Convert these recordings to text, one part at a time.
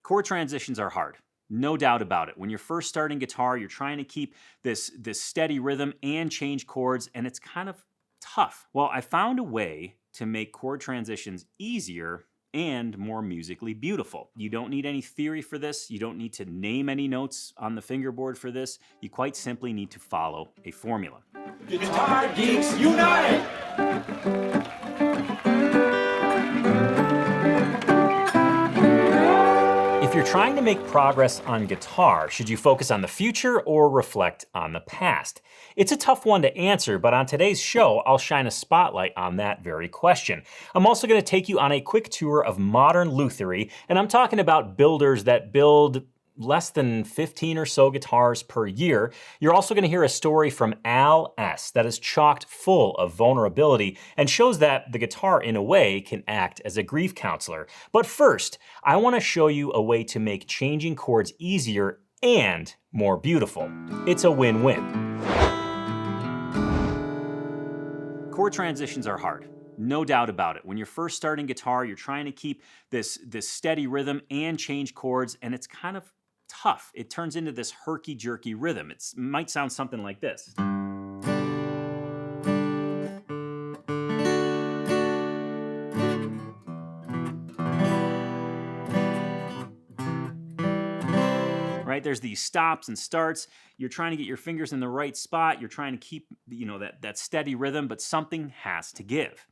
Chord transitions are hard. No doubt about it. When you're first starting guitar, you're trying to keep this steady rhythm and change chords, and it's kind of tough. Well, I found a way to make chord transitions easier and more musically beautiful. You don't need any theory for this. You don't need to name any notes on the fingerboard for this. You quite simply need to follow a formula. Guitar Geeks Unite! If you're trying to make progress on guitar, should you focus on the future or reflect on the past? It's a tough one to answer, but on today's show, I'll shine a spotlight on that very question. I'm also going to take you on a quick tour of modern lutherie, and I'm talking about builders that build less than 15 or so guitars per year. You're also going to hear a story from Al S. that is chocked full of vulnerability and shows that the guitar, in a way, can act as a grief counselor. But first, I want to show you a way to make changing chords easier and more beautiful. It's a win-win. Chord transitions are hard. No doubt about it. When you're first starting guitar, you're trying to keep this steady rhythm and change chords, and it's kind of tough. It turns into this herky-jerky rhythm. It might sound something like this. Right? There's these stops and starts. You're trying to get your fingers in the right spot. You're trying to keep, that steady rhythm, but something has to give.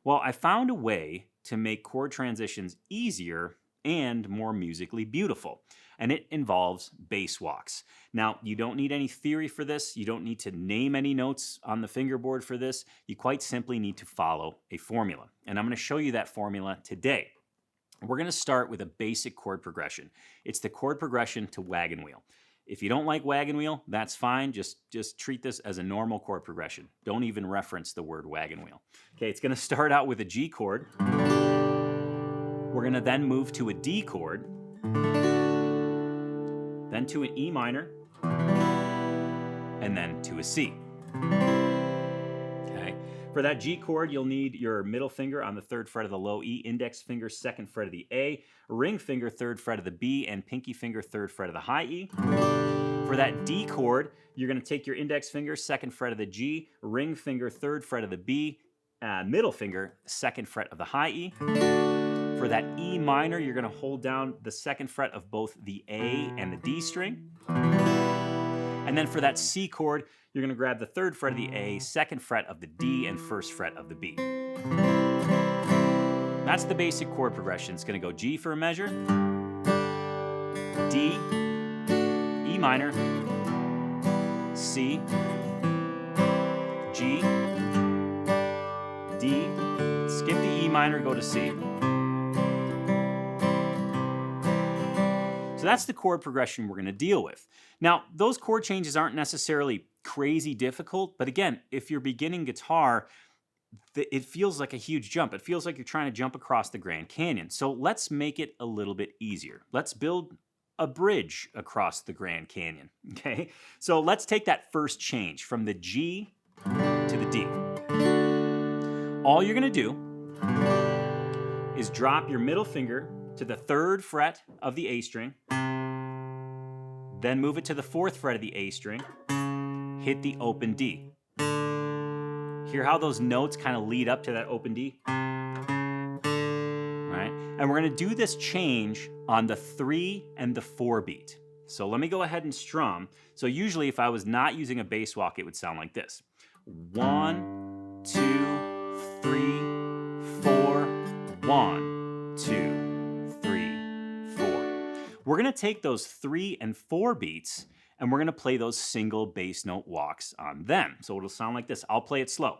Well, I found a way to make chord transitions easier and more musically beautiful, and it involves bass walks. Now, you don't need any theory for this. You don't need to name any notes on the fingerboard for this. You quite simply need to follow a formula, and I'm going to show you that formula today. We're going to start with a basic chord progression. It's the chord progression to wagon wheel. If you don't like wagon wheel, that's fine. Just treat this as a normal chord progression. Don't even reference the word wagon wheel. Okay, it's going to start out with a G chord. We're going to then move to a D chord, then to an E minor, and then to a C. Okay. For that G chord, you'll need your middle finger on the 3rd fret of the low E, index finger 2nd fret of the A, ring finger 3rd fret of the B, and pinky finger 3rd fret of the high E. For that D chord, you're going to take your index finger 2nd fret of the G, ring finger 3rd fret of the B, middle finger 2nd fret of the high E. For that E minor, you're going to hold down the 2nd fret of both the A and the D string. And then for that C chord, you're going to grab the 3rd fret of the A, 2nd fret of the D, and 1st fret of the B. That's the basic chord progression. It's going to go G for a measure, D, E minor, C, G, D, skip the E minor, go to C. So that's the chord progression we're going to deal with. Now, those chord changes aren't necessarily crazy difficult, but again, if you're beginning guitar, it feels like a huge jump. It feels like you're trying to jump across the Grand Canyon. So let's make it a little bit easier. Let's build a bridge across the Grand Canyon, okay? So let's take that first change from the G to the D. All you're going to do is drop your middle finger to the 3rd fret of the A string, then move it to the 4th fret of the A string, hit the open D. Hear how those notes kind of lead up to that open D? Right? And we're going to do this change on the 3 and the 4 beat. So let me go ahead and strum. So usually if I was not using a bass walk, it would sound like this. 1, 2, 3, 4, 1, 2. We're going to take those 3 and 4 beats and we're going to play those single bass note walks on them. So it'll sound like this. I'll play it slow.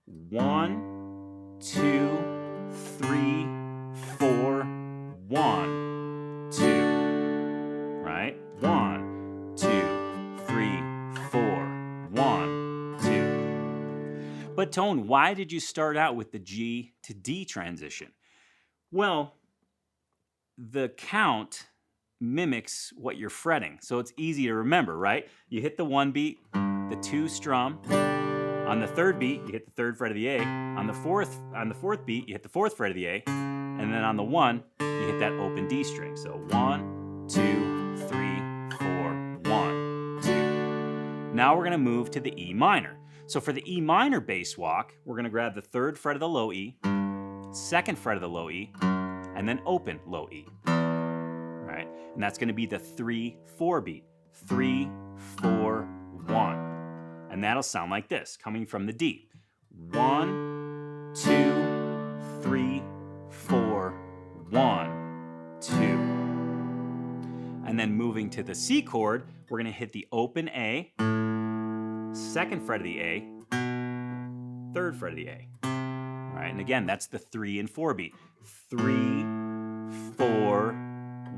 1, 2, 3, 4, 1, 2. Right? 1, 2, 3, 4, 1, 2. But Tone, why did you start out with the G to D transition? Well, the count mimics what you're fretting. So it's easy to remember, right? You hit the 1 beat, the 2 strum. On the 3rd beat, you hit the 3rd fret of the A. On the 4th beat, you hit the 4th fret of the A. And then on the 1, you hit that open D string. So 1, Now we're going to move to the E minor. So for the E minor bass walk, we're going to grab the 3rd fret of the low E, 2nd fret of the low E, and then open low E. Right? And that's going to be the 3-4 beat. 3, 4, 1. And that'll sound like this, coming from the D. 1, 2, 3, 4, 1, 2. And then moving to the C chord, we're going to hit the open A, 2nd fret of the A, 3rd fret of the A. All right, and again, that's the 3 and 4 beat. 3, 4,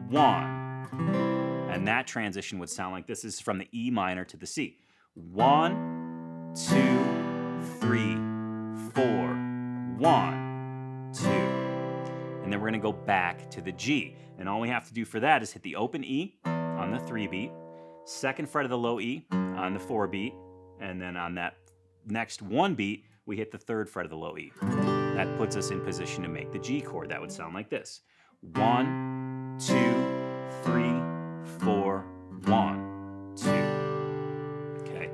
1. And that transition would sound like this. This is from the E minor to the C. 1, 2, 3, 4, 1, 2. And then we're going to go back to the G. And all we have to do for that is hit the open E on the 3 beat, 2nd fret of the low E on the 4 beat, and then on that next 1 beat, we hit the 3rd fret of the low E. That puts us in position to make the G chord. That would sound like this. 1, 2, 3, 4, 1, 2. Okay.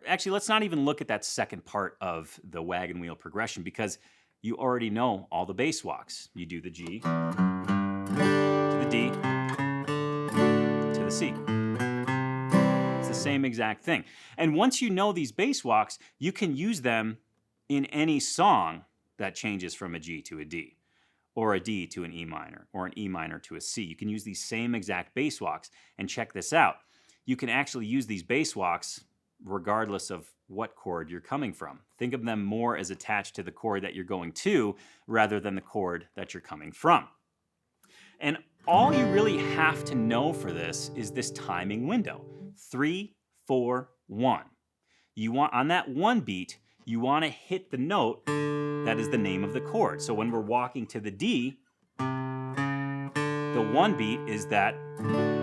Actually, let's not even look at that second part of the wagon wheel progression because you already know all the bass walks. You do the G to the D to the C. It's the same exact thing. And once you know these bass walks, you can use them in any song that changes from a G to a D, or a D to an E minor, or an E minor to a C. You can use these same exact bass walks. And check this out. You can actually use these bass walks regardless of what chord you're coming from. Think of them more as attached to the chord that you're going to rather than the chord that you're coming from. And all you really have to know for this is this timing window. 3, 4, 1. You want, on that 1 beat, you want to hit the note that is the name of the chord. So when we're walking to the D, the 1 beat is that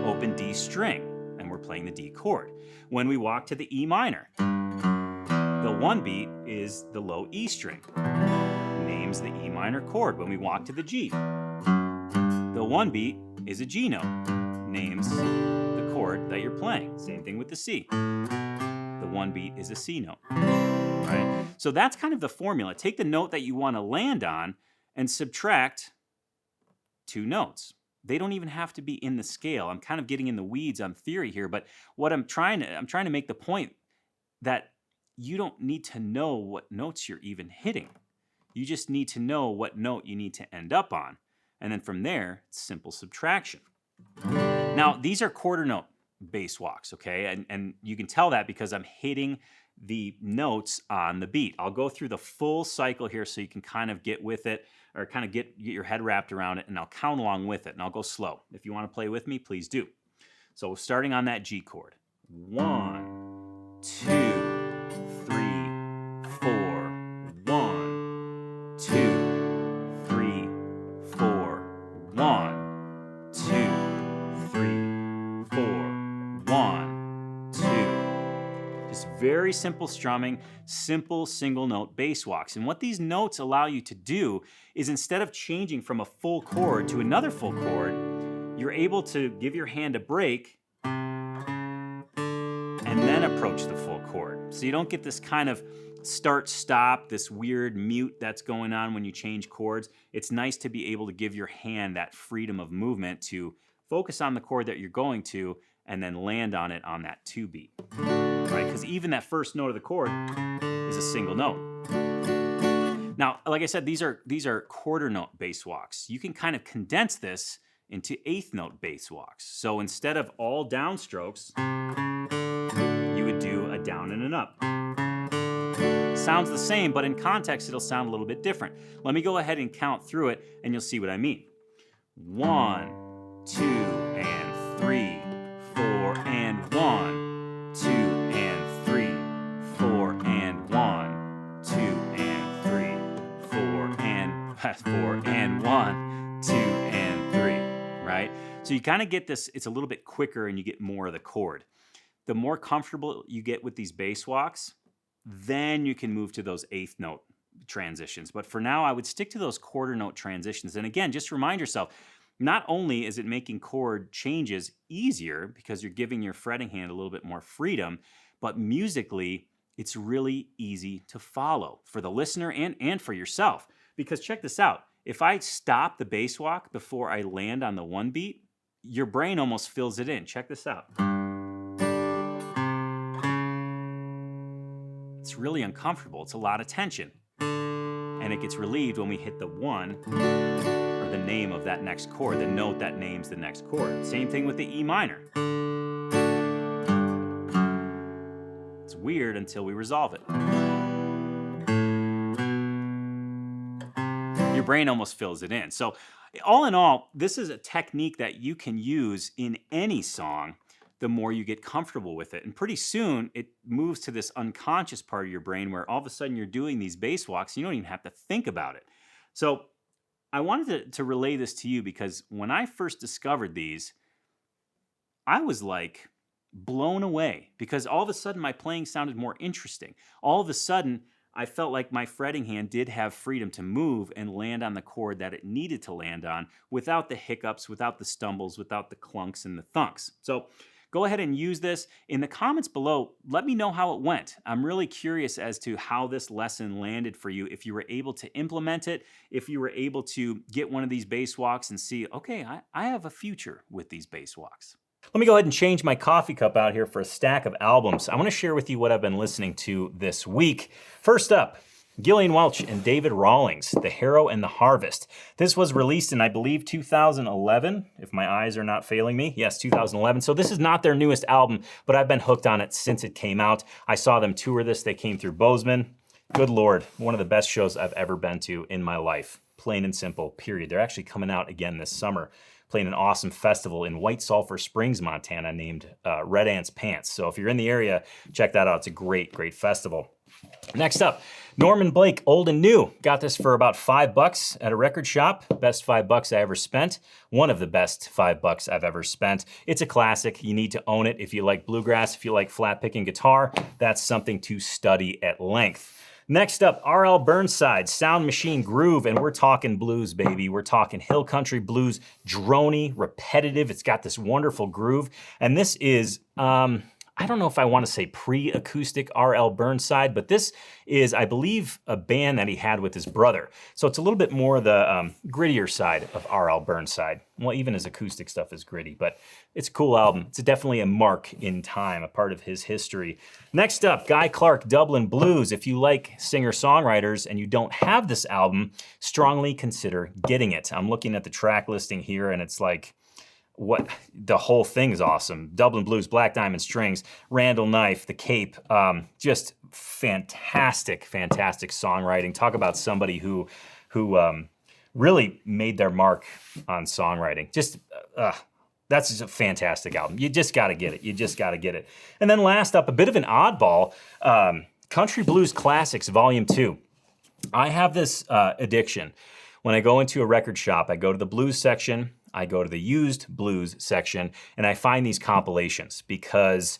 open D string, and we're playing the D chord. When we walk to the E minor, the 1 beat is the low E string, names the E minor chord. When we walk to the G, the 1 beat is a G note, names the chord that you're playing. Same thing with the C. The 1 beat is a C note. Right? So that's kind of the formula. Take the note that you want to land on and subtract 2 notes. They don't even have to be in the scale. I'm kind of getting in the weeds on theory here, but what I'm trying to make the point that you don't need to know what notes you're even hitting. You just need to know what note you need to end up on. And then from there, it's simple subtraction. Now, these are quarter note bass walks, okay? And you can tell that because I'm hitting the notes on the beat. I'll go through the full cycle here so you can kind of get with it or kind of get your head wrapped around it, and I'll count along with it, and I'll go slow. If you want to play with me, please do. So starting on that G chord. 1, 2, 3, 4. 1, 2, 3, 4. 1, 2, 3, 4. 1, 2. Just very simple strumming, simple single note bass walks. And what these notes allow you to do is instead of changing from a full chord to another full chord, you're able to give your hand a break and then approach the full chord. So you don't get this kind of start-stop, this weird mute that's going on when you change chords. It's nice to be able to give your hand that freedom of movement to focus on the chord that you're going to and then land on it on that 2 beat, right? Because even that first note of the chord is a single note. Now, like I said, these are quarter note bass walks. You can kind of condense this into 8th note bass walks. So instead of all downstrokes, you would do a down and an up. Sounds the same, but in context, it'll sound a little bit different. Let me go ahead and count through it, and you'll see what I mean. 1, 2, and 3, 4, and 1, 2, and 3, 4, and 1, 2, and 3, 4, and 4, and 1, 2, and 3, right? So you kind of get this, it's a little bit quicker and you get more of the chord. The more comfortable you get with these bass walks, then you can move to those 8th note transitions. But for now, I would stick to those quarter note transitions. And again, just remind yourself, not only is it making chord changes easier because you're giving your fretting hand a little bit more freedom, but musically, it's really easy to follow for the listener and for yourself. Because check this out. If I stop the bass walk before I land on the one beat, your brain almost fills it in. Check this out. It's really uncomfortable. It's a lot of tension. And it gets relieved when we hit the one, or the name of that next chord, the note that names the next chord. Same thing with the E minor. It's weird until we resolve it. Your brain almost fills it in. So all in all, this is a technique that you can use in any song the more you get comfortable with it. And pretty soon, it moves to this unconscious part of your brain where all of a sudden you're doing these bass walks, you don't even have to think about it. So I wanted to relay this to you because when I first discovered these, I was like blown away because all of a sudden my playing sounded more interesting. All of a sudden, I felt like my fretting hand did have freedom to move and land on the chord that it needed to land on without the hiccups, without the stumbles, without the clunks and the thunks. So go ahead and use this. In the comments below, let me know how it went. I'm really curious as to how this lesson landed for you, if you were able to implement it, if you were able to get one of these bass walks and see, okay, I have a future with these bass walks. Let me go ahead and change my coffee cup out here for a stack of albums. I want to share with you what I've been listening to this week. First up, Gillian Welch and David Rawlings, The Harrow and the Harvest. This was released in, I believe, 2011, if my eyes are not failing me. Yes, 2011. So this is not their newest album, but I've been hooked on it since it came out. I saw them tour this. They came through Bozeman. Good Lord, one of the best shows I've ever been to in my life. Plain and simple, period. They're actually coming out again this summer, playing an awesome festival in White Sulphur Springs, Montana, named Red Ants Pants. So if you're in the area, check that out. It's a great, great festival. Next up, Norman Blake, Old and New. Got this for about $5 at a record shop. Best $5 I ever spent. One of the best $5 I've ever spent. It's a classic. You need to own it. If you like bluegrass, if you like flat picking guitar, that's something to study at length. Next up, R.L. Burnside, Sound Machine Groove, and we're talking blues, baby. We're talking hill country blues, droney, repetitive. It's got this wonderful groove, and this is, I don't know if I want to say pre-acoustic R.L. Burnside, but this is, I believe, a band that he had with his brother. So it's a little bit more the grittier side of R.L. Burnside. Well, even his acoustic stuff is gritty, but it's a cool album. It's definitely a mark in time, a part of his history. Next up, Guy Clark, Dublin Blues. If you like singer-songwriters and you don't have this album, strongly consider getting it. I'm looking at the track listing here, and it's like, what, the whole thing is awesome. Dublin Blues, Black Diamond Strings, Randall Knife, The Cape, just fantastic, fantastic songwriting. Talk about somebody who really made their mark on songwriting. Just, that's just a fantastic album. You just got to get it. You just got to get it. And then last up, a bit of an oddball, Country Blues Classics Volume 2. I have this addiction. When I go into a record shop, I go to the blues section, I go to the used blues section, and I find these compilations because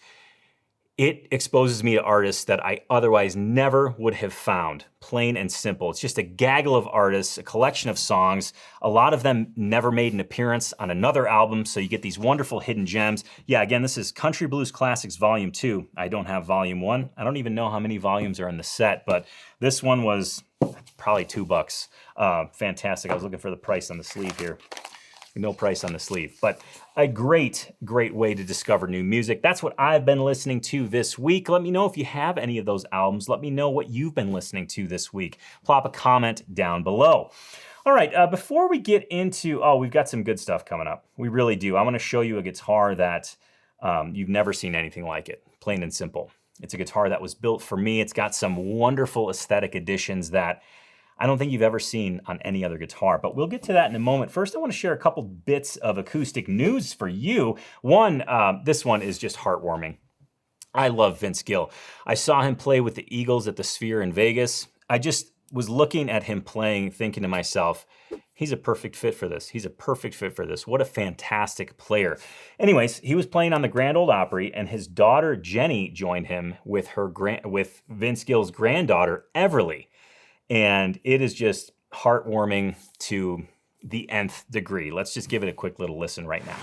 it exposes me to artists that I otherwise never would have found, plain and simple. It's just a gaggle of artists, a collection of songs. A lot of them never made an appearance on another album, so you get these wonderful hidden gems. Yeah, again, this is Country Blues Classics Volume 2. I don't have Volume 1. I don't even know how many volumes are in the set, but this one was probably $2. Fantastic. I was looking for the price on the sleeve here. No price on the sleeve, but a great, great way to discover new music. That's what I've been listening to this week. Let me know if you have any of those albums. Let me know what you've been listening to this week. Plop a comment down below. All right, before we get into, we've got some good stuff coming up. We really do. I want to show you a guitar that you've never seen anything like it, plain and simple. It's a guitar that was built for me. It's got some wonderful aesthetic additions that I don't think you've ever seen on any other guitar, but we'll get to that in a moment. First, I want to share a couple bits of acoustic news for you. One, this one is just heartwarming. I love Vince Gill. I saw him play with the Eagles at the Sphere in Vegas. I just was looking at him playing, thinking to myself, he's a perfect fit for this. He's a perfect fit for this. What a fantastic player. Anyways, he was playing on the Grand Ole Opry, and his daughter, Jenny, joined him with with Vince Gill's granddaughter, Everly. And it is just heartwarming to the nth degree. Let's just give it a quick little listen right now.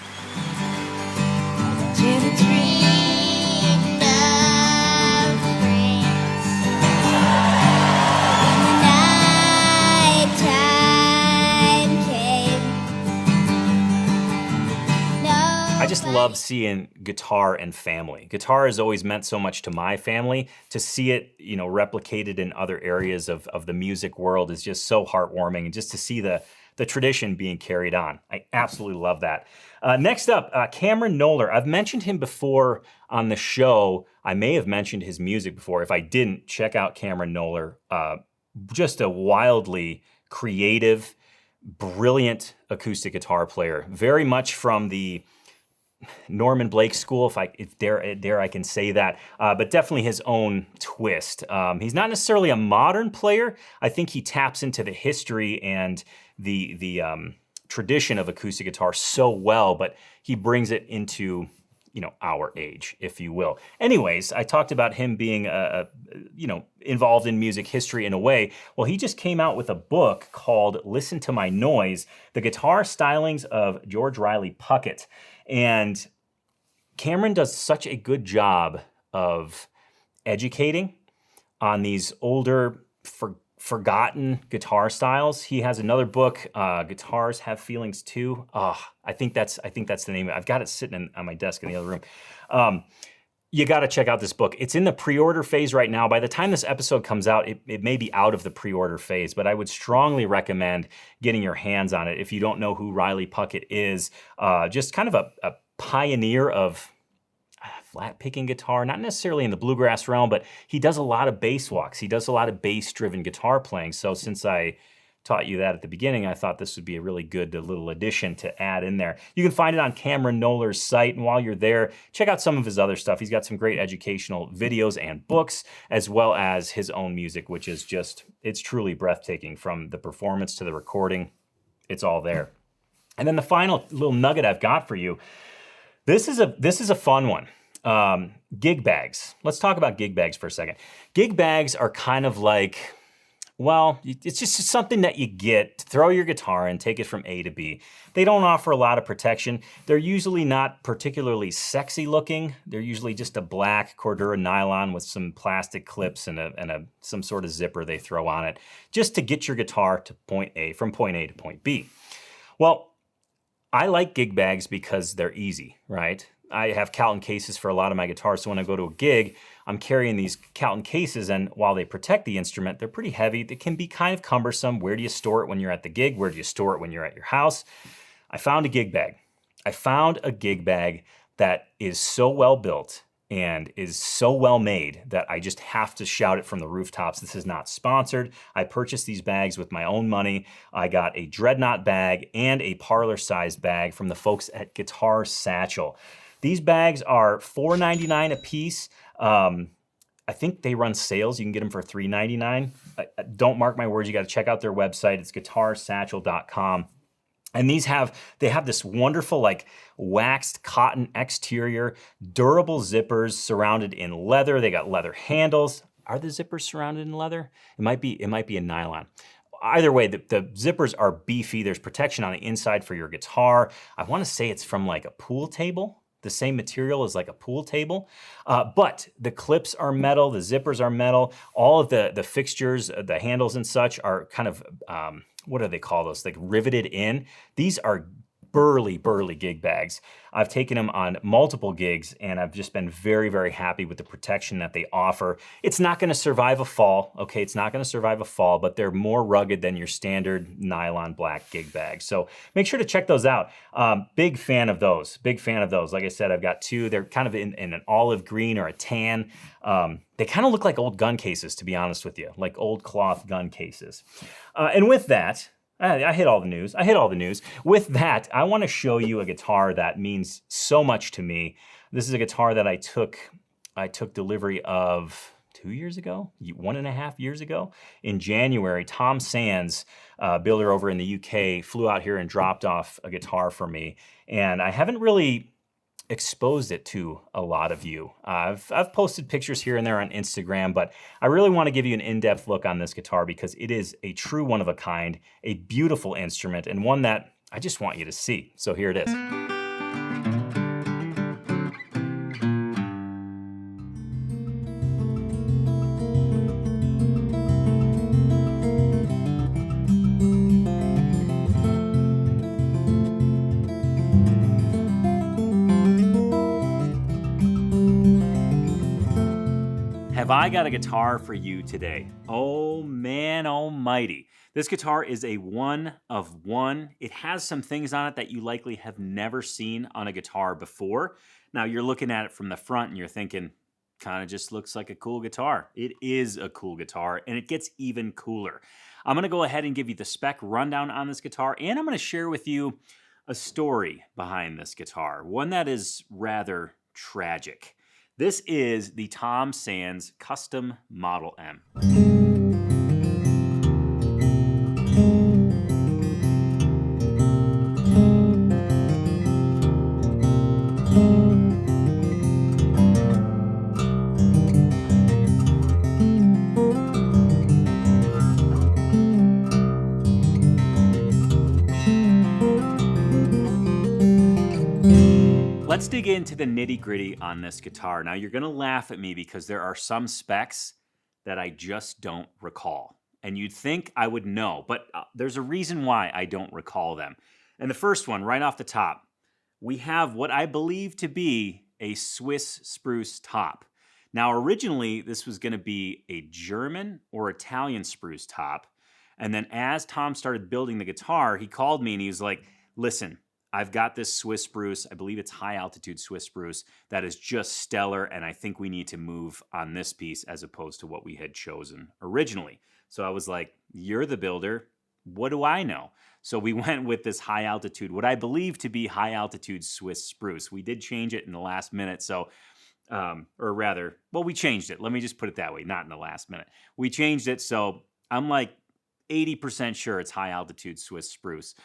I just love seeing guitar and family. Guitar has always meant so much to my family. To see it, you know, replicated in other areas of the music world is just so heartwarming, and just to see the tradition being carried on. I absolutely love that. Next up, Cameron Noller. I've mentioned him before on the show. I may have mentioned his music before. If I didn't, check out Cameron Noller. Just a wildly creative, brilliant acoustic guitar player. Very much from the Norman Blake school, if dare I can say that, but definitely his own twist. He's not necessarily a modern player. I think he taps into the history and the tradition of acoustic guitar so well, but he brings it into, you know, our age, if you will. Anyways, I talked about him being, you know, involved in music history in a way. Well, he just came out with a book called Listen to My Noise, The Guitar Stylings of George Riley Puckett. And Cameron does such a good job of educating on these older, forgotten guitar styles. He has another book, Guitars Have Feelings Too. I think that's the name of it. I've got it sitting on my desk in the other room. You got to check out this book. It's in the pre-order phase right now. By the time this episode comes out, it may be out of the pre-order phase, but I would strongly recommend getting your hands on it. If you don't know who Riley Puckett is, just kind of a pioneer of flat picking guitar, not necessarily in the bluegrass realm, but he does a lot of bass walks. He does a lot of bass-driven guitar playing. So since I taught you that at the beginning, I thought this would be a really good little addition to add in there. You can find it on Cameron Noller's site, and while you're there, check out some of his other stuff. He's got some great educational videos and books, as well as his own music, which is just, it's truly breathtaking. From the performance to the recording, it's all there. And then the final little nugget I've got for you, this is a fun one. Gig bags. Let's talk about gig bags for a second. Gig bags are kind of like, well, it's just something that you get to throw your guitar in, take it from A to B. They don't offer a lot of protection. They're usually not particularly sexy looking. They're usually just a black Cordura nylon with some plastic clips and some sort of zipper they throw on it, just to get your guitar to from point A to point B. Well, I like gig bags because they're easy, right? I have Calton cases for a lot of my guitars, so when I go to a gig, I'm carrying these Calton cases, and while they protect the instrument, they're pretty heavy. They can be kind of cumbersome. Where do you store it when you're at the gig? Where do you store it when you're at your house? I found a gig bag. I found a gig bag that is so well built and is so well made that I just have to shout it from the rooftops. This is not sponsored. I purchased these bags with my own money. I got a Dreadnought bag and a parlor-sized bag from the folks at Guitar Satchel. These bags are $4.99 a piece. I think they run sales. You can get them for $3.99. Don't mark my words. You got to check out their website. It's guitarsatchel.com. And they have this wonderful like waxed cotton exterior, durable zippers surrounded in leather. They got leather handles. Are the zippers surrounded in leather? It might be a nylon. Either way, the zippers are beefy. There's protection on the inside for your guitar. I want to say it's from like a pool table. The same material as like a pool table, but the clips are metal, the zippers are metal, all of the fixtures, the handles and such are kind of, what do they call those? Like riveted in. These are burly gig bags. I've taken them on multiple gigs, and I've just been very, very happy with the protection that they offer. It's not gonna survive a fall, okay? It's not gonna survive a fall, but they're more rugged than your standard nylon black gig bag. So make sure to check those out. Big fan of those. Like I said, I've got two. They're kind of in an olive green or a tan. They kind of look like old gun cases, to be honest with you, like old cloth gun cases. And with that, I hit all the news. With that, I want to show you a guitar that means so much to me. This is a guitar that I took delivery of 2 years ago, 1.5 years ago. In January, Tom Sands, builder over in the UK, flew out here and dropped off a guitar for me. And I haven't really exposed it to a lot of you. I've posted pictures here and there on Instagram, but I really want to give you an in-depth look on this guitar because it is a true one of a kind, a beautiful instrument, and one that I just want you to see. So here it is. have I got a guitar for you today? Oh man almighty. This guitar is a one of one. It has some things on it that you likely have never seen on a guitar before. Now you're looking at it from the front and you're thinking, kind of just looks like a cool guitar. It is a cool guitar, and it gets even cooler. I'm going to go ahead and give you the spec rundown on this guitar, and I'm going to share with you a story behind this guitar, one that is rather tragic. This is the Tom Sands Custom Model M. Let's dig into the nitty-gritty on this guitar. Now, you're going to laugh at me because there are some specs that I just don't recall. And you'd think I would know, but there's a reason why I don't recall them. And the first one, right off the top, we have what I believe to be a Swiss spruce top. Now, originally, this was going to be a German or Italian spruce top. And then as Tom started building the guitar, he called me and he was like, listen, I've got this Swiss spruce, I believe it's high altitude Swiss spruce, that is just stellar, and I think we need to move on this piece as opposed to what we had chosen originally. So I was like, you're the builder, what do I know? So we went with this high altitude, what I believe to be high altitude Swiss spruce. We did change it in the last minute, so, we changed it. Let me just put it that way, not in the last minute. We changed it, so I'm like, 80% sure it's high altitude Swiss spruce.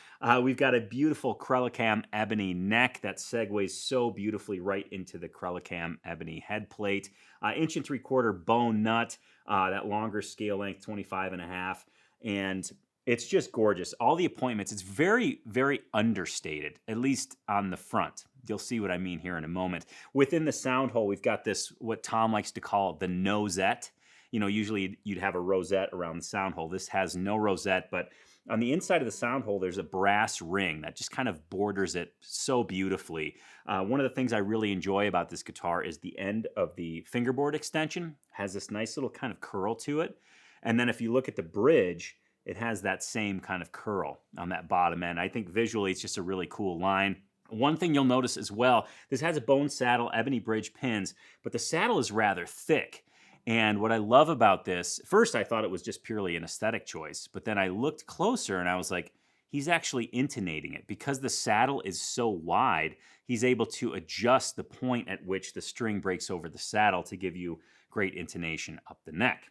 We've got a beautiful Crelicam ebony neck that segues so beautifully right into the Crelicam ebony head plate. 1.75" bone nut, that longer scale length, 25.5. And it's just gorgeous. All the appointments, it's very, very understated, at least on the front. You'll see what I mean here in a moment. Within the sound hole, we've got this, what Tom likes to call the nosette. You know, usually you'd have a rosette around the sound hole. This has no rosette, but on the inside of the sound hole, there's a brass ring that just kind of borders it so beautifully. One of the things I really enjoy about this guitar is the end of the fingerboard extension has this nice little kind of curl to it. And then if you look at the bridge, it has that same kind of curl on that bottom end. I think visually it's just a really cool line. One thing you'll notice as well, this has a bone saddle, ebony bridge pins, but the saddle is rather thick. And what I love about this, first I thought it was just purely an aesthetic choice, but then I looked closer and I was like, he's actually intonating it. Because the saddle is so wide, he's able to adjust the point at which the string breaks over the saddle to give you great intonation up the neck.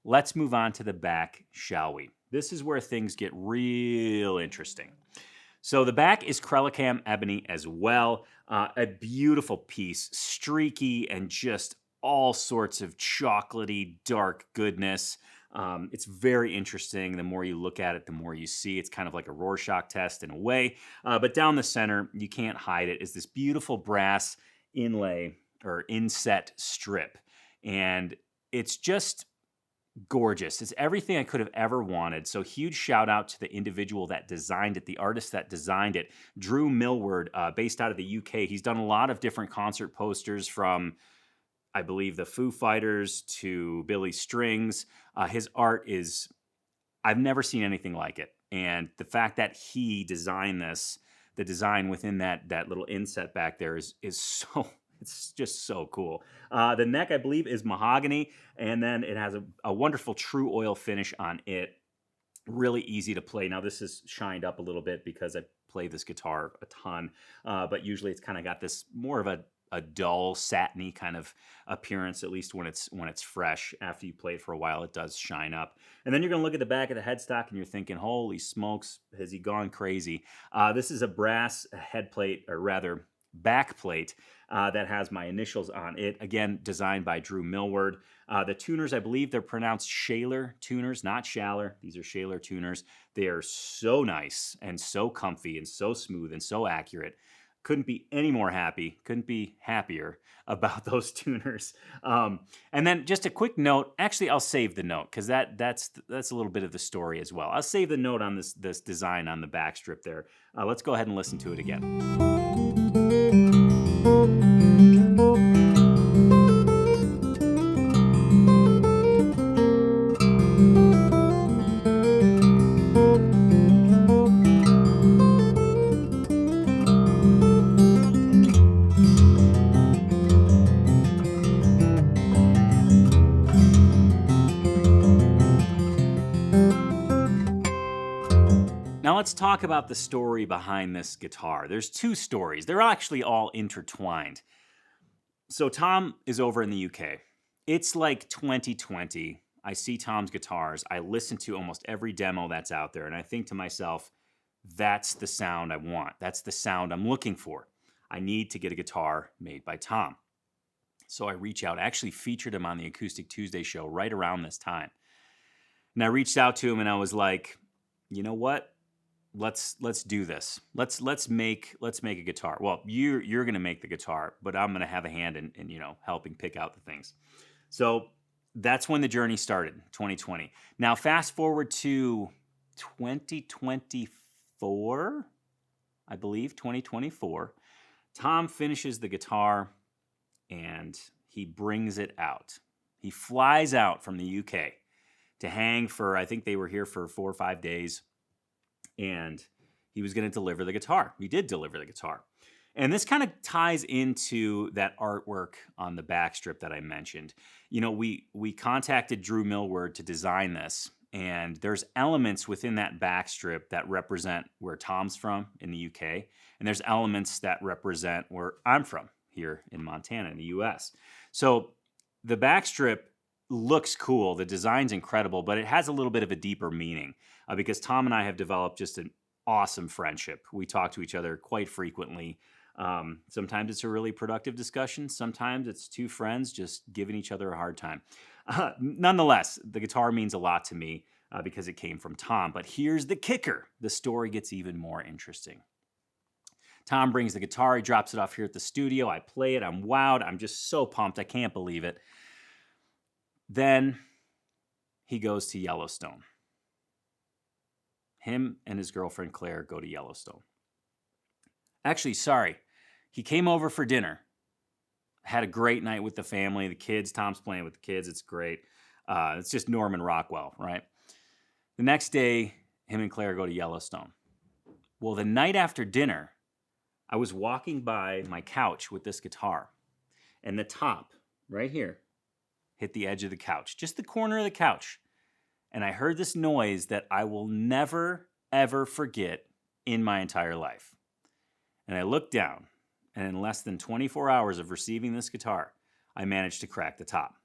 Let's move on to the back, shall we? This is where things get real interesting. So the back is Crelicam ebony as well. A beautiful piece, streaky and just all sorts of chocolatey, dark goodness. It's very interesting. The more you look at it, the more you see. It's kind of like a Rorschach test in a way. But down the center, you can't hide it, is this beautiful brass inlay or inset strip. And it's just gorgeous. It's everything I could have ever wanted. So huge shout out to the individual that designed it, the artist that designed it, Drew Millward, based out of the UK. He's done a lot of different concert posters from, I believe, the Foo Fighters to Billy Strings. His art is, I've never seen anything like it. And the fact that he designed this, the design within that little inset back there is so, it's just so cool. The neck, I believe, is mahogany, and then it has a wonderful true oil finish on it. Really easy to play. Now, this is shined up a little bit because I play this guitar a ton, but usually it's kind of got this more of a dull, satiny kind of appearance, at least when it's fresh. After you play it for a while, it does shine up. And then you're going to look at the back of the headstock and you're thinking, holy smokes, has he gone crazy? This is a brass head plate, or rather back plate, that has my initials on it. Again, designed by Drew Millward. The tuners, I believe they're pronounced Shaler tuners, not Schaller. These are Shaler tuners. They are so nice and so comfy and so smooth and so accurate. Couldn't be any more happy, couldn't be happier about those tuners. And then just a quick note, actually I'll save the note because that's a little bit of the story as well. I'll save the note on this design on the back strip there. Let's go ahead and listen to it again. let's talk about the story behind this guitar. There's two stories. They're actually all intertwined. So Tom is over in the UK. It's like 2020. I see Tom's guitars. I listen to almost every demo that's out there, and I think to myself, that's the sound I want. That's the sound I'm looking for. I need to get a guitar made by Tom. So I reach out. I actually featured him on the Acoustic Tuesday show right around this time. And I reached out to him and I was like, you know what? Let's do this. Let's make a guitar. Well, you're gonna make the guitar, but I'm gonna have a hand in helping pick out the things. So that's when the journey started, 2020. Now fast forward to 2024, I believe, 2024. Tom finishes the guitar and he brings it out. He flies out from the UK to hang for, I think they were here for 4 or 5 days. And he was going to deliver the guitar. He did deliver the guitar. And this kind of ties into that artwork on the back strip that I mentioned. You know, we contacted Drew Millward to design this. And there's elements within that back strip that represent where Tom's from in the UK. And there's elements that represent where I'm from here in Montana in the US. So the back strip looks cool. The design's incredible, but it has a little bit of a deeper meaning because Tom and I have developed just an awesome friendship. We talk to each other quite frequently. Sometimes it's a really productive discussion. Sometimes it's two friends just giving each other a hard time. Nonetheless, the guitar means a lot to me because it came from Tom. But here's the kicker. The story gets even more interesting. Tom brings the guitar. He drops it off here at the studio. I play it. I'm wowed. I'm just so pumped. I can't believe it. Then he goes to Yellowstone. Him and his girlfriend Claire go to Yellowstone. Actually, sorry. He came over for dinner. Had a great night with the family, the kids. Tom's playing with the kids. It's great. It's just Norman Rockwell, right? The next day, him and Claire go to Yellowstone. Well, the night after dinner, I was walking by my couch with this guitar, and the top, right here, hit the edge of the couch, just the corner of the couch. And I heard this noise that I will never, ever forget in my entire life. And I looked down, and in less than 24 hours of receiving this guitar, I managed to crack the top.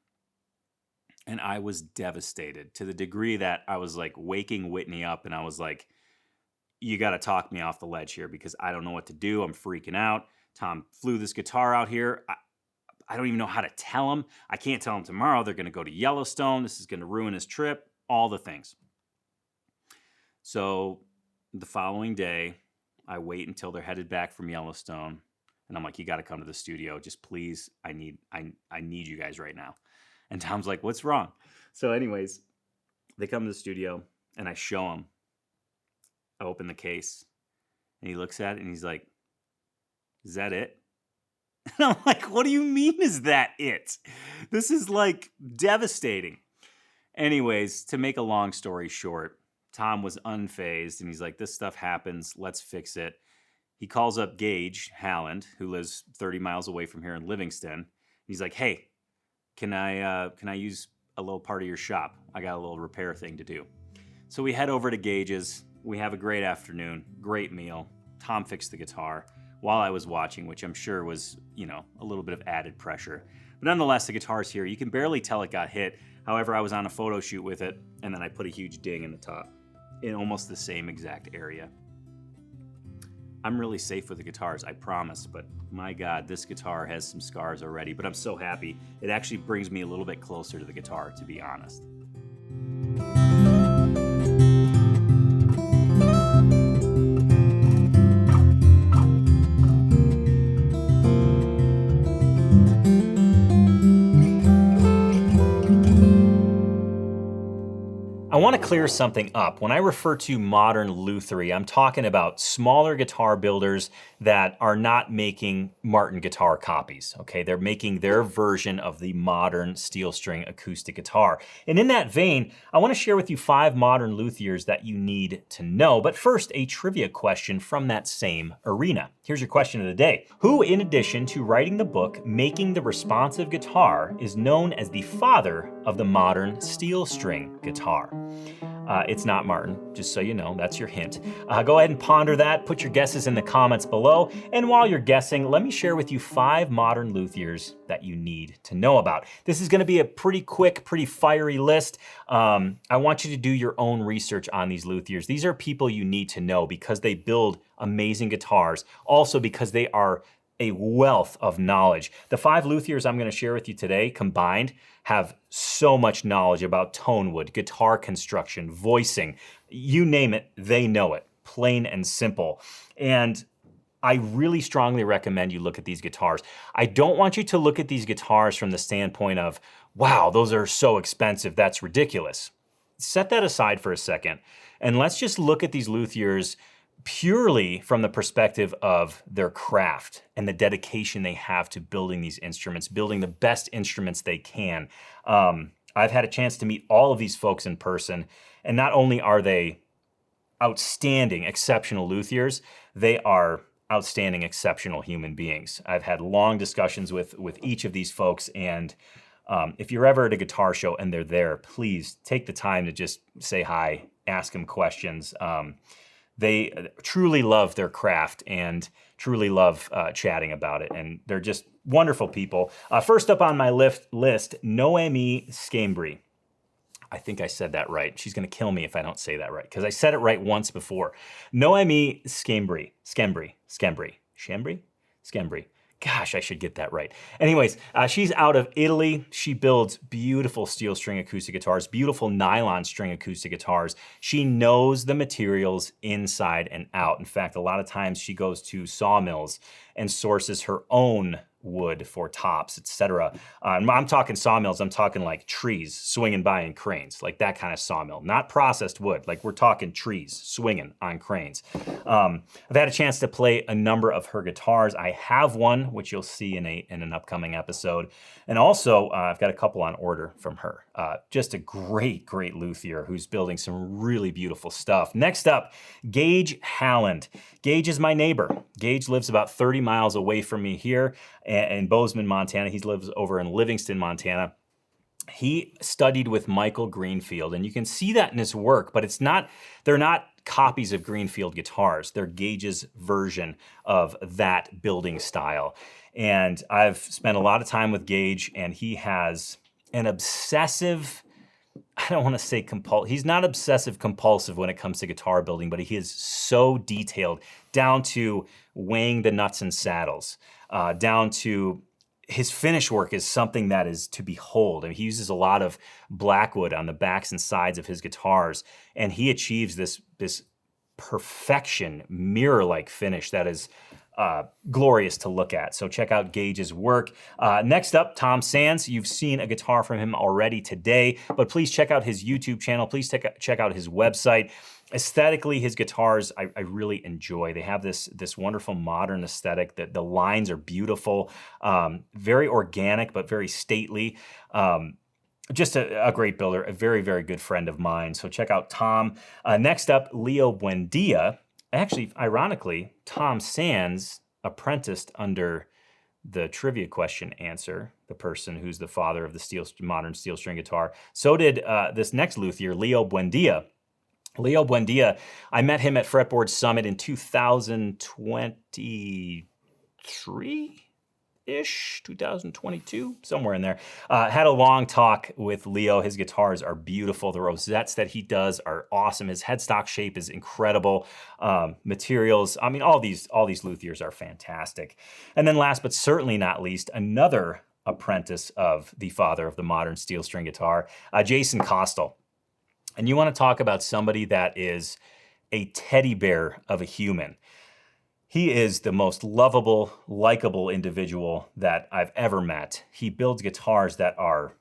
And I was devastated to the degree that I was like waking Whitney up, and I was like, you got to talk me off the ledge here because I don't know what to do. I'm freaking out. Tom flew this guitar out here. I don't even know how to tell him. I can't tell him tomorrow they're going to go to Yellowstone. This is going to ruin his trip, all the things. So the following day, I wait until they're headed back from Yellowstone. And I'm like, you got to come to the studio. Just please, I need you guys right now. And Tom's like, what's wrong? So anyways, they come to the studio and I show him. I open the case and he looks at it and he's like, is that it? And I'm like, what do you mean is that it? This is like devastating. Anyways, to make a long story short, Tom was unfazed and he's like, this stuff happens. Let's fix it. He calls up Gage Halland, who lives 30 miles away from here in Livingston. He's like, hey, can I use a little part of your shop? I got a little repair thing to do. So we head over to Gage's. We have a great afternoon, great meal. Tom fixed the guitar while I was watching, which I'm sure was, a little bit of added pressure. But nonetheless, the guitar's here. You can barely tell it got hit. However, I was on a photo shoot with it, and then I put a huge ding in the top in almost the same exact area. I'm really safe with the guitars, I promise, but my God, this guitar has some scars already, but I'm so happy. It actually brings me a little bit closer to the guitar, to be honest. I want to clear something up. When I refer to modern lutherie, I'm talking about smaller guitar builders that are not making Martin guitar copies, okay? They're making their version of the modern steel string acoustic guitar. And in that vein, I want to share with you 5 modern luthiers that you need to know. But first, a trivia question from that same arena. Here's your question of the day. Who, in addition to writing the book Making the Responsive Guitar, is known as the father of the modern steel string guitar? It's not Martin, just so you know, that's your hint. Go ahead and ponder that, put your guesses in the comments below, and while you're guessing, let me share with you 5 modern luthiers that you need to know about. This is gonna be a pretty quick, pretty fiery list. I want you to do your own research on these luthiers. These are people you need to know because they build amazing guitars, also because they are a wealth of knowledge. The 5 luthiers I'm gonna share with you today combined have so much knowledge about tone wood, guitar construction, voicing, you name it, they know it, plain and simple. And I really strongly recommend you look at these guitars. I don't want you to look at these guitars from the standpoint of, wow, those are so expensive, that's ridiculous. Set that aside for a second, and let's just look at these luthiers purely from the perspective of their craft and the dedication they have to building these instruments, building the best instruments they can. I've had a chance to meet all of these folks in person, and not only are they outstanding, exceptional luthiers, they are outstanding, exceptional human beings. I've had long discussions with each of these folks, and if you're ever at a guitar show and they're there, please take the time to just say hi, ask them questions. They truly love their craft and truly love chatting about it. And they're just wonderful people. First up on my list, Noémie Scambry. I think I said that right. She's gonna kill me if I don't say that right, because I said it right once before. Noémie Scambry. Gosh, I should get that right. Anyways, she's out of Italy. She builds beautiful steel string acoustic guitars, beautiful nylon string acoustic guitars. She knows the materials inside and out. In fact, a lot of times she goes to sawmills and sources her own wood for tops, etc. I'm talking sawmills, I'm talking like trees swinging by in cranes, like that kind of sawmill, not processed wood, like we're talking trees swinging on cranes. I've had a chance to play a number of her guitars. I have one, which you'll see in an upcoming episode. And also, I've got a couple on order from her. Just a great luthier who's building some really beautiful stuff. Next up, Gage Halland. Gage is my neighbor. Gage lives about 30 miles away from me here in Bozeman, Montana. He lives over in Livingston, Montana. He studied with Michael Greenfield, and you can see that in his work, but they're not copies of Greenfield guitars. They're Gage's version of that building style. And I've spent a lot of time with Gage, and he has an obsessive, I don't want to say he's not obsessive compulsive when it comes to guitar building, but he is so detailed, down to weighing the nuts and saddles, down to his finish work is something that is to behold. I mean, he uses a lot of blackwood on the backs and sides of his guitars, and he achieves this perfection, mirror-like finish that is glorious to look at. So check out Gage's work. Next up, Tom Sands. You've seen a guitar from him already today, but please check out his YouTube channel. Please check out his website. Aesthetically, his guitars I really enjoy. They have this wonderful modern aesthetic. The lines are beautiful, very organic, but very stately. Just a great builder, a very good friend of mine. So check out Tom. Next up, Leo Buendia. Actually, ironically, Tom Sands apprenticed under the trivia question answer, the person who's the father of the modern steel string guitar. So did this next luthier, Leo Buendia. Leo Buendia, I met him at Fretboard Summit in 2023-ish, 2022, somewhere in there. Had a long talk with Leo. His guitars are beautiful. The rosettes that he does are awesome. His headstock shape is incredible. Materials, I mean, all these luthiers are fantastic. And then last but certainly not least, another apprentice of the father of the modern steel string guitar, Jason Kostel. And you want to talk about somebody that is a teddy bear of a human. He is the most lovable, likable individual that I've ever met. He builds guitars that are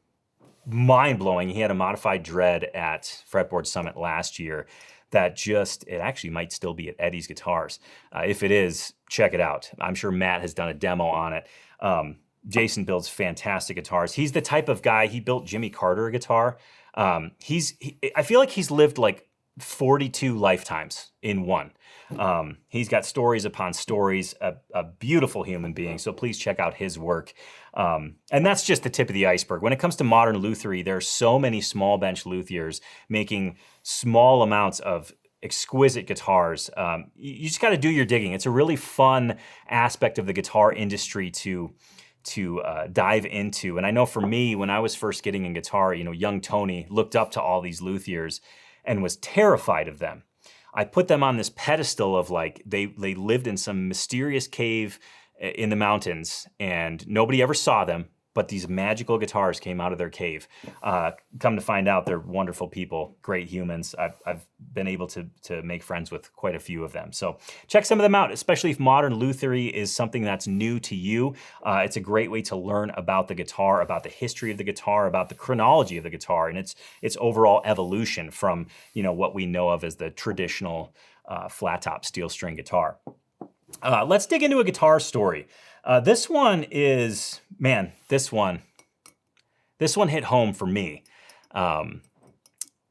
mind-blowing. He had a modified Dread at Fretboard Summit last year that it actually might still be at Eddie's Guitars. If it is, check it out. I'm sure Matt has done a demo on it. Jason builds fantastic guitars. He's the type of guy, he built Jimmy Carter a guitar. I feel like he's lived like 42 lifetimes in one. He's got stories upon stories, a beautiful human being. So please check out his work. And that's just the tip of the iceberg. When it comes to modern lutherie, there are so many small bench luthiers making small amounts of exquisite guitars. You just got to do your digging. It's a really fun aspect of the guitar industry to dive into. And I know for me, when I was first getting in guitar, young Tony looked up to all these luthiers and was terrified of them. I put them on this pedestal of like, they lived in some mysterious cave in the mountains and nobody ever saw them, but these magical guitars came out of their cave. Come to find out, they're wonderful people, great humans. I've been able to make friends with quite a few of them. So check some of them out, especially if modern lutherie is something that's new to you. It's a great way to learn about the guitar, about the history of the guitar, about the chronology of the guitar, and its overall evolution from what we know of as the traditional flat top steel string guitar. Let's dig into a guitar story. This one is, man, this one hit home for me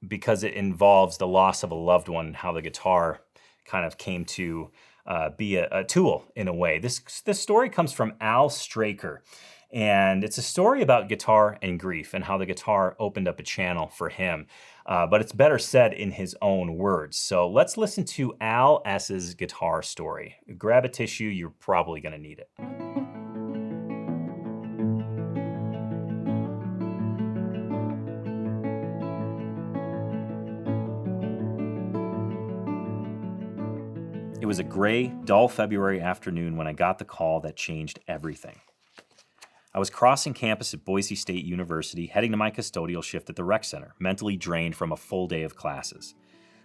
because it involves the loss of a loved one, how the guitar kind of came to be a tool in a way. This story comes from Al Straker, and it's a story about guitar and grief and how the guitar opened up a channel for him. But it's better said in his own words. So let's listen to Al S.'s guitar story. Grab a tissue, you're probably going to need it. It was a gray, dull February afternoon when I got the call that changed everything. I was crossing campus at Boise State University, heading to my custodial shift at the rec center, mentally drained from a full day of classes.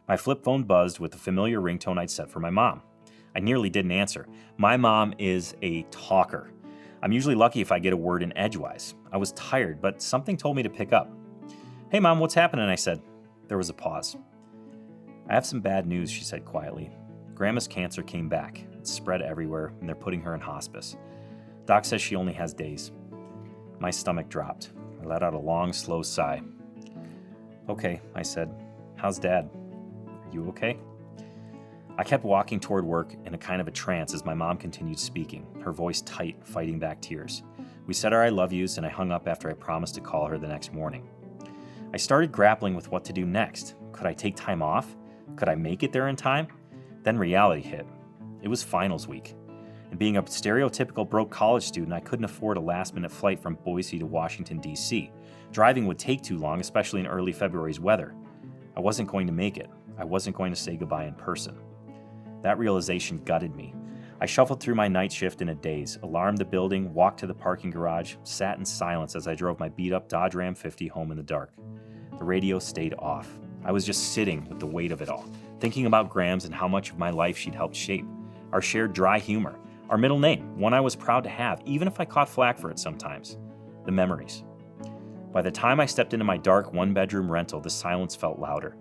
My flip phone buzzed with the familiar ringtone I'd set for my mom. I nearly didn't answer. My mom is a talker. I'm usually lucky if I get a word in edgewise. I was tired, but something told me to pick up. "Hey Mom, what's happening?" I said. There was a pause. "I have some bad news," she said quietly. "Grandma's cancer came back. It's spread everywhere, and they're putting her in hospice. Doc says she only has days." My stomach dropped. I let out a long, slow sigh. "Okay," I said. "How's Dad? Are you okay?" I kept walking toward work in a kind of a trance as my mom continued speaking, her voice tight, fighting back tears. We said our I love yous, and I hung up after I promised to call her the next morning. I started grappling with what to do next. Could I take time off? Could I make it there in time? Then reality hit. It was finals week. And being a stereotypical broke college student, I couldn't afford a last-minute flight from Boise to Washington, D.C. Driving would take too long, especially in early February's weather. I wasn't going to make it. I wasn't going to say goodbye in person. That realization gutted me. I shuffled through my night shift in a daze, alarmed the building, walked to the parking garage, sat in silence as I drove my beat-up Dodge Ram 50 home in the dark. The radio stayed off. I was just sitting with the weight of it all, thinking about Grams and how much of my life she'd helped shape. Our shared dry humor. Our middle name, one I was proud to have, even if I caught flack for it sometimes. The memories. By the time I stepped into my dark one-bedroom rental, the silence felt louder.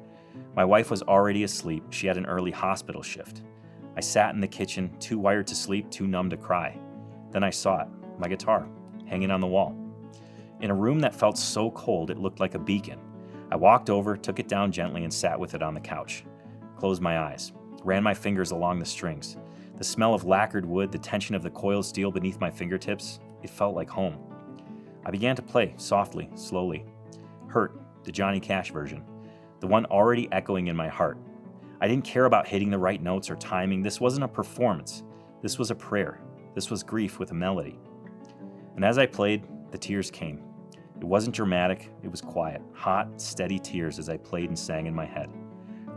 My wife was already asleep. She had an early hospital shift. I sat in the kitchen, too wired to sleep, too numb to cry. Then I saw it, my guitar, hanging on the wall. In a room that felt so cold it looked like a beacon. I walked over, took it down gently, and sat with it on the couch. Closed my eyes, ran my fingers along the strings. The smell of lacquered wood, the tension of the coiled steel beneath my fingertips, it felt like home. I began to play, softly, slowly. Hurt, the Johnny Cash version, the one already echoing in my heart. I didn't care about hitting the right notes or timing. This wasn't a performance. This was a prayer. This was grief with a melody. And as I played, the tears came. It wasn't dramatic, it was quiet, hot, steady tears as I played and sang in my head.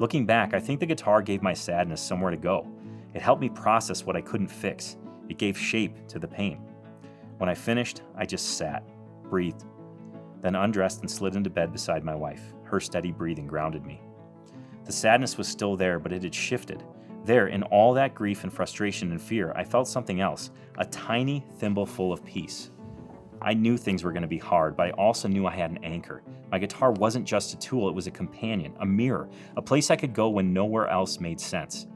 Looking back, I think the guitar gave my sadness somewhere to go. It helped me process what I couldn't fix. It gave shape to the pain. When I finished, I just sat, breathed, then undressed and slid into bed beside my wife. Her steady breathing grounded me. The sadness was still there, but it had shifted. There, in all that grief and frustration and fear, I felt something else, a tiny thimbleful of peace. I knew things were going to be hard, but I also knew I had an anchor. My guitar wasn't just a tool, it was a companion, a mirror, a place I could go when nowhere else made sense.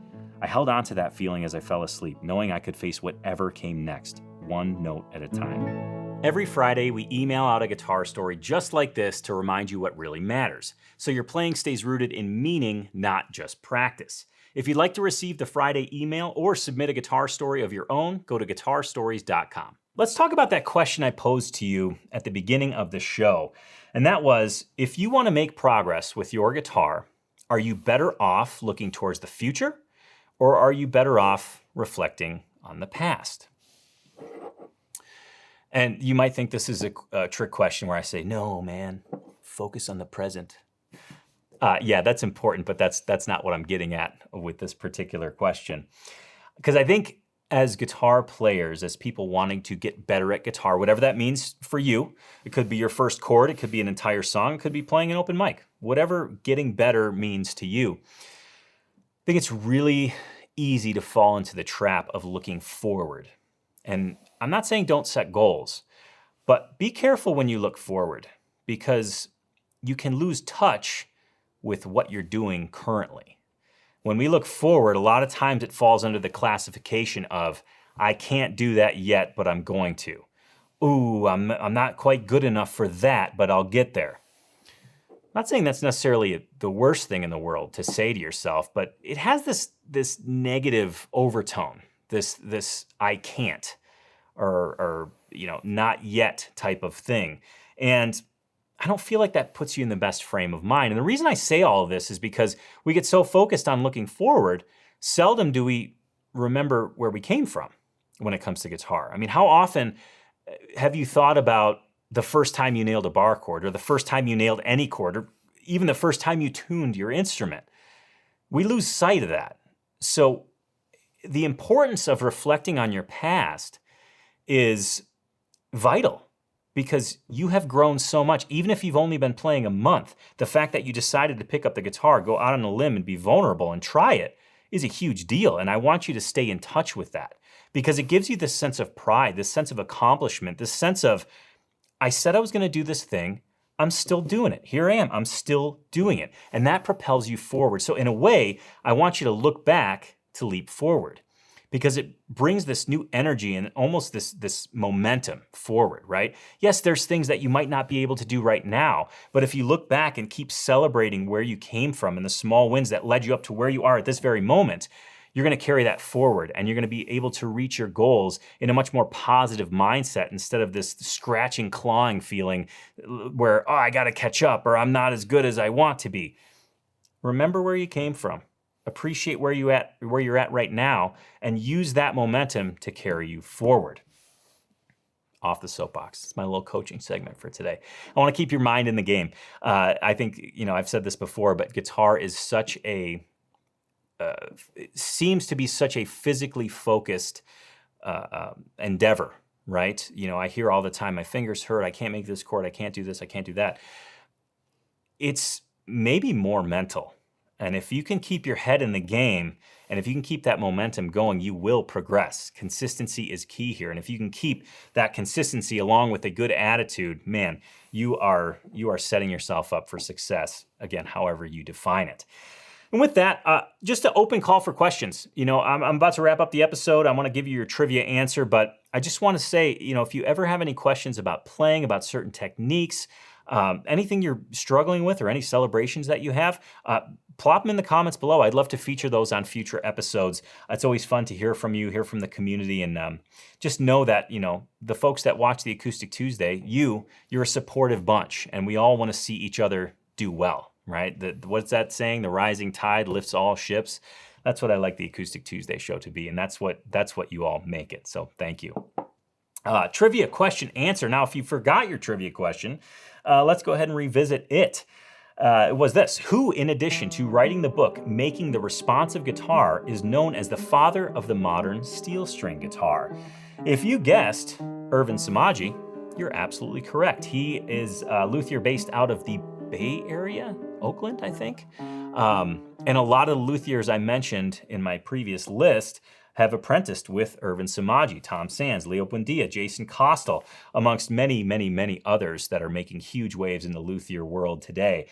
I held on to that feeling as I fell asleep, knowing I could face whatever came next, one note at a time. Every Friday, we email out a guitar story just like this to remind you what really matters, so your playing stays rooted in meaning, not just practice. If you'd like to receive the Friday email or submit a guitar story of your own, go to guitarstories.com. Let's talk about that question I posed to you at the beginning of the show, and that was, if you want to make progress with your guitar, are you better off looking towards the future, or are you better off reflecting on the past? And you might think this is a trick question where I say, no, man, focus on the present. Yeah, that's important, but that's not what I'm getting at with this particular question. Because I think as guitar players, as people wanting to get better at guitar, whatever that means for you, it could be your first chord, it could be an entire song, it could be playing an open mic, whatever getting better means to you. I think it's really easy to fall into the trap of looking forward. And I'm not saying don't set goals, but be careful when you look forward, because you can lose touch with what you're doing currently. When we look forward, a lot of times it falls under the classification of, I can't do that yet, but I'm going to. Ooh, I'm not quite good enough for that, but I'll get there. I'm not saying that's necessarily the worst thing in the world to say to yourself, but it has this negative overtone, this I can't, or not yet type of thing. And I don't feel like that puts you in the best frame of mind. And the reason I say all of this is because we get so focused on looking forward, seldom do we remember where we came from when it comes to guitar. I mean, how often have you thought about the first time you nailed a bar chord, or the first time you nailed any chord, or even the first time you tuned your instrument? We lose sight of that. So the importance of reflecting on your past is vital, because you have grown so much. Even if you've only been playing a month, the fact that you decided to pick up the guitar, go out on a limb and be vulnerable and try it is a huge deal. And I want you to stay in touch with that, because it gives you this sense of pride, this sense of accomplishment, this sense of, I said I was going to do this thing, I'm still doing it. Here I am, I'm still doing it. And that propels you forward. So in a way, I want you to look back to leap forward, because it brings this new energy and almost this momentum forward, right? Yes, there's things that you might not be able to do right now, but if you look back and keep celebrating where you came from and the small wins that led you up to where you are at this very moment, you're gonna carry that forward, and you're gonna be able to reach your goals in a much more positive mindset, instead of this scratching, clawing feeling where, oh, I gotta catch up, or I'm not as good as I want to be. Remember where you came from. Appreciate where you're at right now, and use that momentum to carry you forward. Off the soapbox. It's my little coaching segment for today. I want to keep your mind in the game. I think, I've said this before, but guitar is it seems to be such a physically focused endeavor, right? I hear all the time, my fingers hurt, I can't make this chord, I can't do this, I can't do that. It's maybe more mental. And if you can keep your head in the game, and if you can keep that momentum going, you will progress. Consistency is key here. And if you can keep that consistency along with a good attitude, man, you are setting yourself up for success, again, however you define it. And with that, just an open call for questions. I'm about to wrap up the episode. I want to give you your trivia answer, but I just want to say, if you ever have any questions about playing, about certain techniques, anything you're struggling with, or any celebrations that you have, plop them in the comments below. I'd love to feature those on future episodes. It's always fun to hear from you, hear from the community, and just know that, the folks that watch the Acoustic Tuesday, you're a supportive bunch, and we all want to see each other do well. Right? What's that saying? The rising tide lifts all ships. That's what I like the Acoustic Tuesday show to be, and that's what you all make it. So thank you. Trivia question answer. Now, if you forgot your trivia question, let's go ahead and revisit it. It was this: who, in addition to writing the book Making the Responsive Guitar, is known as the father of the modern steel string guitar? If you guessed Irvin Samaji, you're absolutely correct. He is a luthier based out of the Bay Area, Oakland, I think. And a lot of the luthiers I mentioned in my previous list have apprenticed with Irvin Samaji, Tom Sands, Leo Buendia, Jason Costal, amongst many, many, many others that are making huge waves in the luthier world today.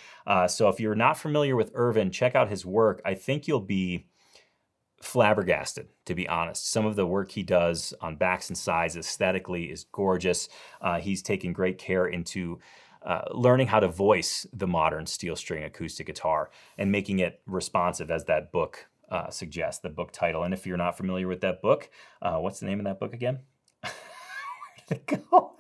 So if you're not familiar with Irvin, check out his work. I think you'll be flabbergasted, to be honest. Some of the work he does on backs and sides aesthetically is gorgeous. He's taken great care into learning how to voice the modern steel string acoustic guitar and making it responsive, as that book suggests, the book title. And if you're not familiar with that book, what's the name of that book again? Where did it go?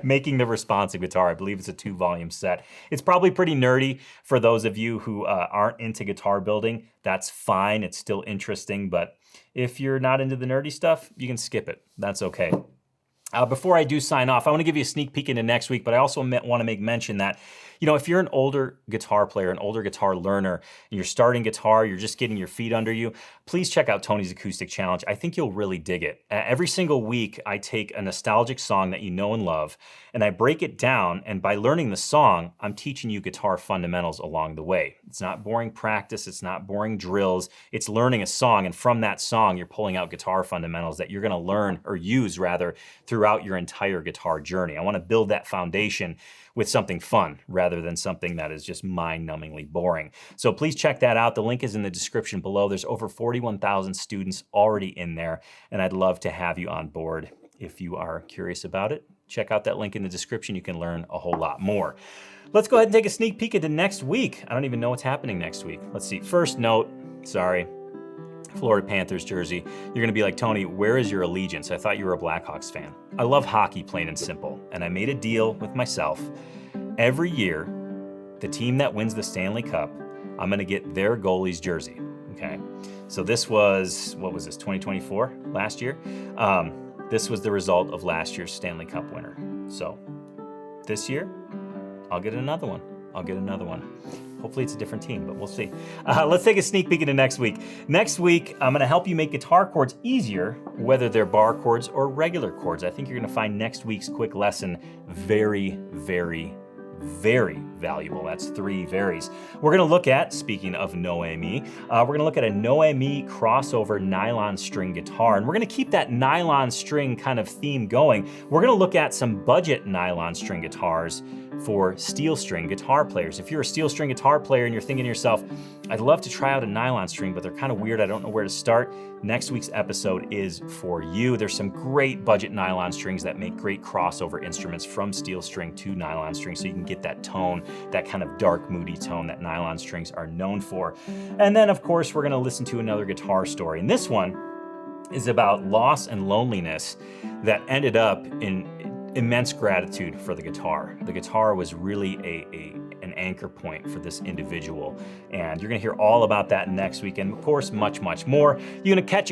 Making the Responsive Guitar. I believe it's a 2-volume set. It's probably pretty nerdy for those of you who aren't into guitar building. That's fine. It's still interesting, but if you're not into the nerdy stuff, you can skip it. That's okay. Before I do sign off, I want to give you a sneak peek into next week, but I also want to make mention that, you know, if you're an older guitar player, an older guitar learner, and you're starting guitar, you're just getting your feet under you, please check out Tony's Acoustic Challenge. I think you'll really dig it. Every single week, I take a nostalgic song that you know and love, and I break it down, and by learning the song, I'm teaching you guitar fundamentals along the way. It's not boring practice, it's not boring drills, it's learning a song, and from that song, you're pulling out guitar fundamentals that you're gonna learn, or use rather, throughout your entire guitar journey. I wanna build that foundation with something fun rather than something that is just mind-numbingly boring. So please check that out. The link is in the description below. There's over 41,000 students already in there, and I'd love to have you on board. If you are curious about it, check out that link in the description. You can learn a whole lot more. Let's go ahead and take a sneak peek into next week. I don't even know what's happening next week. Let's see. First note, sorry, Florida Panthers jersey. You're gonna be like, Tony, where is your allegiance? I thought you were a Blackhawks fan. I love hockey, plain and simple. And I made a deal with myself. Every year, the team that wins the Stanley Cup, I'm gonna get their goalie's jersey, okay? So this was, what was this, 2024, last year? This was the result of last year's Stanley Cup winner. So this year, I'll get another one. Hopefully it's a different team, but we'll see. Let's take a sneak peek into next week. Next week, I'm gonna help you make guitar chords easier, whether they're bar chords or regular chords. I think you're gonna find next week's quick lesson very, very, very valuable. That's 3 varies. We're gonna look at, speaking of Noemi, we're gonna look at a Noemi crossover nylon string guitar, and we're gonna keep that nylon string kind of theme going. We're gonna look at some budget nylon string guitars for steel string guitar players. If you're a steel string guitar player and you're thinking to yourself, I'd love to try out a nylon string, but they're kind of weird, I don't know where to start, next week's episode is for you. There's some great budget nylon strings that make great crossover instruments from steel string to nylon string, so you can get that tone, that kind of dark, moody tone that nylon strings are known for. And then, of course, we're gonna listen to another guitar story. And this one is about loss and loneliness that ended up in immense gratitude for the guitar. The guitar was really an anchor point for this individual. And you're gonna hear all about that next week, and of course, much, much more. You're gonna catch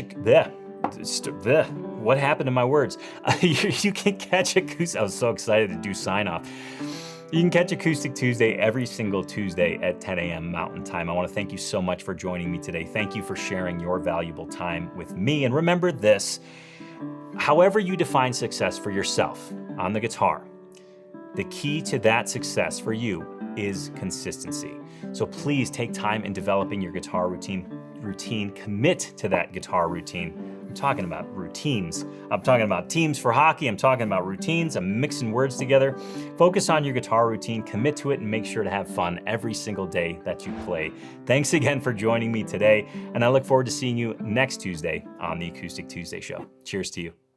what happened to my words? You can catch Acoustic. I was so excited to do sign off. You can catch Acoustic Tuesday every single Tuesday at 10 a.m. Mountain Time. I want to thank you so much for joining me today. Thank you for sharing your valuable time with me. And remember this, however you define success for yourself on the guitar, the key to that success for you is consistency. So please take time in developing your guitar routine, commit to that guitar routine. I'm talking about routines. I'm talking about teams for hockey. I'm talking about routines. I'm mixing words together. Focus on your guitar routine, commit to it, and make sure to have fun every single day that you play. Thanks again for joining me today, and I look forward to seeing you next Tuesday on the Acoustic Tuesday Show. Cheers to you.